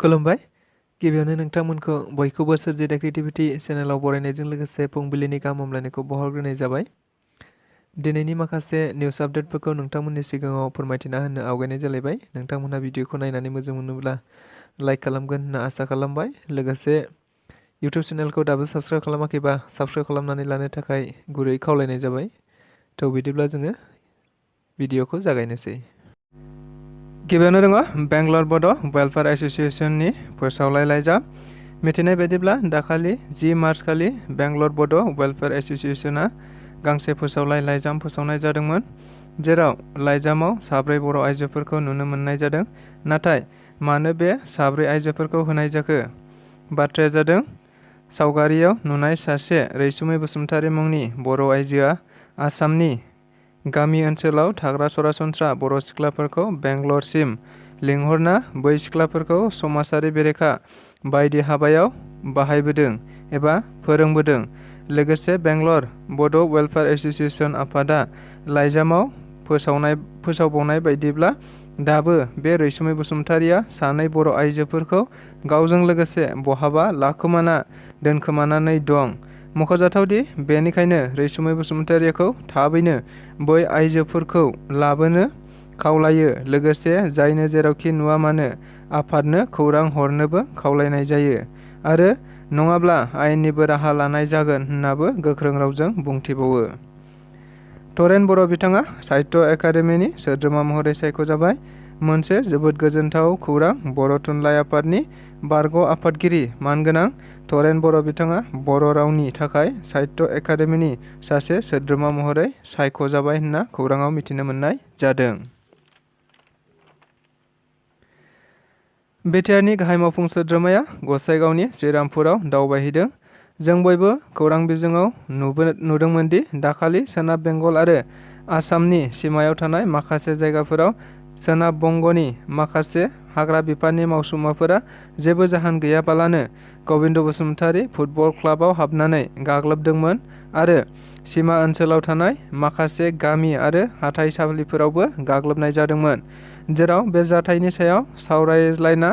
खुलुमबाय। गिबियावनो नोंथांमोनखौ बयखौबो सोरजिदा क्रिएटिभिटी चेनेलाव बरायनायजों लोगोसे फुंबिलिनि गाहाम हामलायनायखौ बावहरग्रोनाय जाबाय। दिनैनि माखासे निउस आपडेटफोरखौ नोंथांमोननि सिगाङाव फोरमायथिना होनो आवगायनाय जालायबाय। नोंथांमोनहा भिडिअखौ नायनानै मोजां मोनोब्ला लाइक खालामगोन होनना आसा खालामबाय। लोगोसे इउटिउब चेनेलखौ दाबो साबस्क्राइब खालामाखैबा साबस्क्राइब खालामनानै लानो थाखाय गुरै खावलायनाय जाबाय। थ' बिदिब्ला जोङो भिडिअखौ जागायनोसै। गिबियावनो दङ बेंगलर बड' वेलफेयार एस'सिएशननि फोसावलाय लाइजाम। मिथिनाय बायदिब्ला दाखालि 10 मार्च खालि बेंगलर बड' वेलफेयार एस'सिएशना गांसे फोसावलाय लाइजाम फोसावनाय जादोंमोन, जेराव लाइजामाव 4 बर' आइजोफोरखौ नुनो मोननाय जादों। नाथाय मानो बे 4 आइजोफोरखौ होनाय जाखो? बाथ्राया जादों सावगारियाव नुनाय सासे रैसुमै बसुमतारी मुंनि बर' आइजोआ आसामनि गामि ओनसोलाव थाग्रा सरासनस्रा बर' सिख्लाफोरखौ बेंगलरसिम लिंहरना बै सिख्लाफोरखौ समाजारि बेरेखा बायदि हाबायाव बाहायबोदों एबा फोरोंबोदों। लोगोसे बेंगलर बड' वेलफेयार एस'सिएशन आफादा लाइजामाव फोसावबावनाय बायदिब्ला दाबो बे रैसुमै बसुमतारीया 2 बर' आइजोफोरखौ गावजों लोगोसे बहाबा लाखोमाना दोनखोमानानै दं। मख'जाथावदि बेनिखायनो रैसुमै बसुमतारीखौ थाबैनो बै आइजोफोरखौ लाबोनो खावलायो। लोगोसे जायनो जेरावखि नुवा मानो आफादनो खौरां हरनोबो खावलायनाय जायो आरो नङाब्ला आयेननिबो राहा लानाय जागोन होननाबो गोख्रों रावजों बुंथिबावो। तरेन बर' बिथाङा साहित्य एकाडेमिनि सोद्रोमा महरै सायख'जाबाय। मोनसे जोबोद गोजोनथाव खौरां। बर' थुनलाइ आफादनि बारग' आफादगिरि मानगोनां तरेन बर' बिथाङा बर' रावनि थाखाय साहित्य एकाडेमिनि सासे सोद्रोमा महरै सायख'जाबाय होनना खौराङाव मिथिनो मोननाय जादों। बिटिआरनि गाहाय मावफुं सोद्रोमाया गसाइगावनि श्रीरामपुराव दावबायहैदों। जों बयबो खौरां बिजोङाव नुदोंमोन दि दाखालि सोनाब बेंगल आरो आसामनि सिमायाव थानाय माखासे जायगाफोराव सोनाब बंग'नि माखासे हाग्रा बिफाननि मावसुमाफोरा जेबो जाहोन गैयाबालानो गबिन्द बसुमतारी फुटबल क्लाबाव हाबनानै गाग्लोबदोंमोन आरो सिमा ओनसोलाव थानाय माखासे गामि आरो हाथाइसालिफोरावबो गाग्लोबनाय जादोंमोन, जेराव बे जाथायनि सायाव सावरायज्लायना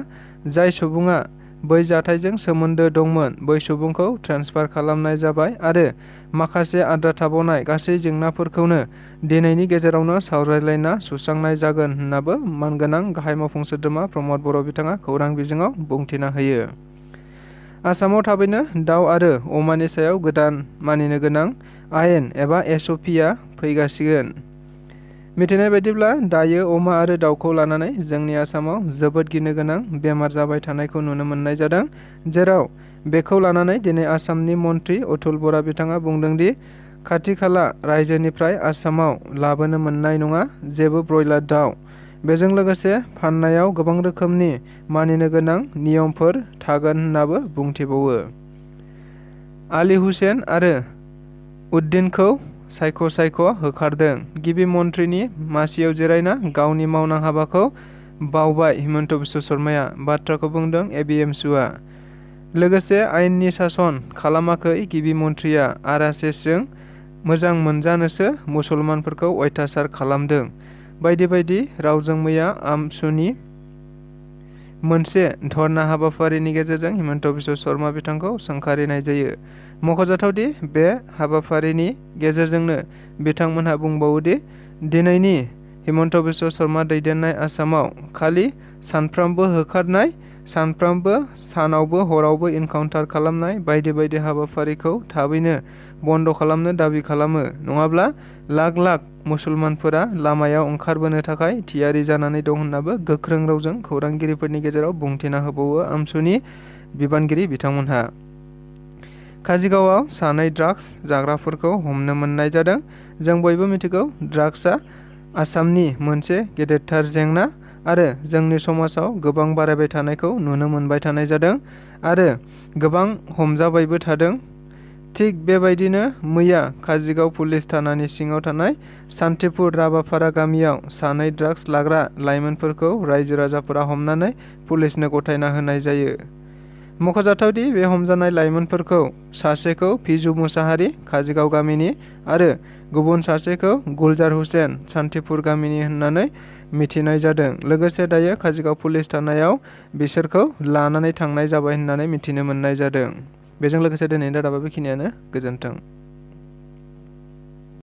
जाय सुबुङा बै जाथायजों सोमोन्दो दंमोन बै सुबुंखौ ट्रेन्सफार खालामनाय जाबाय आरो माखासे आद्रा थाबावनाय गासै जेंनाफोरखौनो दिनैनि गेजेरावनो सावरायलायना सुस्रांनाय जागोन होननाबो मानगोनां गाहाय मावफुं सोद्रोमा प्रमद बर' बिथाङा खौरां बिजोङाव बुंथिना होयो। आसामाव थाबैनो दाउ आरो अमानि सायाव गोदान मानिनो गोनां आयेन एबा एसअपिआ फैगासिगोन। मिथिनाय बायदिब्ला दायो अमा आरो दाउखौ लानानै जोंनि आसामाव जोबोद गिनो गोनां बेमार जाबाय थानायखौ नुनो मोननाय जादों, जेराव बेखौ लानानै दिनै आसामनि मन्त्रि अतुल बरा बिथाङा बुंदों दि खाथि खाला रायजोनिफ्राय आसामाव लाबोनो मोननाय नङा जेबो ब्रयलार दाउ। बेजों लोगोसे फाननायाव गोबां रोखोमनि मानिनो गोनां नियमफोर थागोन होननाबो बुंथिबावो। आली हुसैन आरो उद्दिनखौ सायख' होखारदों। गिबि मन्थ्रिनि मासियाव जिरायना गावनि मावनां हाबाखौ बावबाय हिमन्त बिश्व शर्माया बाथ्राखौ बुंदों एबिएमसुआ। लोगोसे आयेननि सासन खालामाखै गिबि मन्थ्रिया आरएसएसजों मोजां मोनजानोसो मुसलमानफोरखौ अयथासार खालामदों बायदि बायदि रावजों मैया आमसुनि मोनसे धर्ना हाबाफारिनि गेजेरजों हिमन्त बिश्व शर्मा बिथांखौ सोंखारिनाय जायो। मख'जाथावदि बे हाबाफारिनि गेजेरजोंनो बिथांमोनहा बुंबावोदि दिनैनि हिमन्त बिश्व शर्मा दैदेननाय आसामाव खालि सानफ्रामबो होखारनाय, सानफ्रामबो सानावबो हरावबो इनकाउन्टार खालामनाय बायदि बायदि हाबाफारिखौ थाबैनो बन्द' खालामनो दाबि खालामो, नङाब्ला लाख लाख मुसलमानफोरा लामायाव ओंखारबोनो थाखाय थियारि जानानै दं होननाबो गोख्रों रावजों खौरांगिरिफोरनि गेजेराव बुंथिना होबावो आमसुनि बिबानगिरि बिथांमोनहा। काजिगावआव 2 ड्राग्स जाग्राफोरखौ हमनो मोननाय जादों। जों बयबो मिथिगौ ड्राग्सआ आसामनि मोनसे गेदेरथार जेंना आरो जोंनि समाजाव गोबां बारायबाय थानायखौ नुनो मोनबाय थानाय जादों आरो गोबां हमजाबायबो थादों। थिग बेबायदिनो मैया काजिगाव पुलिस थानानि सिङाव थानाय सान्तिपुर राबापारा गामियाव 2 ड्राग्स लाग्रा लाइमोनफोरखौ रायजो राजाफोरा हमनानै पुलिसनो गथायना होनाय जायो। मख'जाथावदि बे हमजानाय लाइमोनफोरखौ सासेखौ फिजु मुसाहारि काजिगाव गामिनि आरो गुबुन सासेखौ गुलजार हुसेन सान्तिपुर गामिनि होननानै मिथिनाय जादों। लोगोसे दायो काजिगाव पुलिस थानायाव बिसोरखौ लानानै थांनाय जाबाय होननानै मिथिनो मोननाय जादों। बेजों लोगोसे दिनैनि रादाबा बेखिनियानो। गोजोन्थों।